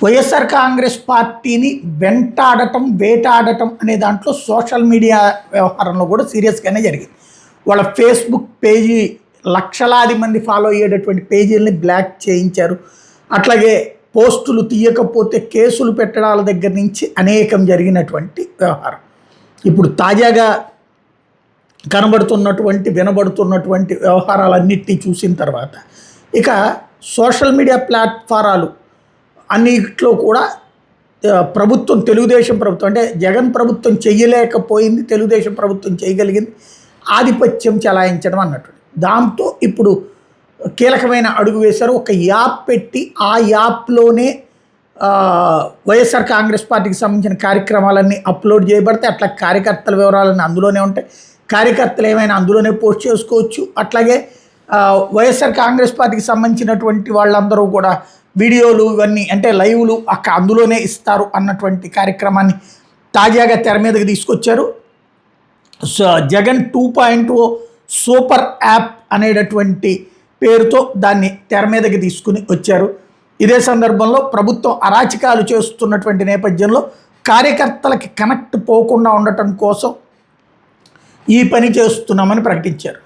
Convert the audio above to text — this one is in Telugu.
వైఎస్ఆర్ కాంగ్రెస్ పార్టీని వెంటాడటం వేటాడటం అనే దాంట్లో సోషల్ మీడియా వ్యవహారంలో కూడా సీరియస్గానే జరిగింది. వాళ్ళ ఫేస్బుక్ పేజీ లక్షలాది మంది ఫాలో అయ్యేటటువంటి పేజీలని బ్లాక్ చేయించారు. అట్లాగే పోస్టులు తీయకపోతే కేసులు పెట్టడాల దగ్గర నుంచి అనేకం జరిగినటువంటి వ్యవహారం. ఇప్పుడు తాజాగా వినబడుతున్నటువంటి వ్యవహారాలన్నింటినీ చూసిన తర్వాత ఇక సోషల్ మీడియా ప్లాట్ఫారాలు అన్నిట్లో కూడా ప్రభుత్వం, తెలుగుదేశం ప్రభుత్వం అంటే జగన్ ప్రభుత్వం చెయ్యలేకపోయింది, తెలుగుదేశం ప్రభుత్వం చేయగలిగింది, ఆధిపత్యం చెలాయించడం అన్నట్టు. దాంతో ఇప్పుడు కీలకమైన అడుగు వేశారు. ఒక యాప్ పెట్టి ఆ యాప్లోనే వైఎస్ఆర్ కాంగ్రెస్ పార్టీకి సంబంధించిన కార్యక్రమాలన్నీ అప్లోడ్ చేయబడితే అట్లా కార్యకర్తల వివరాలన్నీ అందులోనే ఉంటాయి. కార్యకర్తలు ఏమైనా అందులోనే పోస్ట్ చేసుకోవచ్చు. అట్లాగే వైఎస్ఆర్ కాంగ్రెస్ పార్టీకి సంబంధించినటువంటి వాళ్ళందరూ కూడా వీడియోలు ఇవన్నీ అంటే లైవ్లు అందులోనే ఇస్తారు అన్నటువంటి కార్యక్రమాన్ని తాజాగా తెర మీదకి తీసుకొచ్చారు. జగన్ 2.0 సూపర్ యాప్ అనేటటువంటి పేరుతో దాన్ని తెర మీదకి తీసుకుని వచ్చారు. ఇదే సందర్భంలో ప్రభుత్వం అరాచకాలు చేస్తున్నటువంటి నేపథ్యంలో కార్యకర్తలకి కనెక్ట్ పోకుండా ఉండటం కోసం ఈ పని చేస్తున్నామని ప్రకటించారు.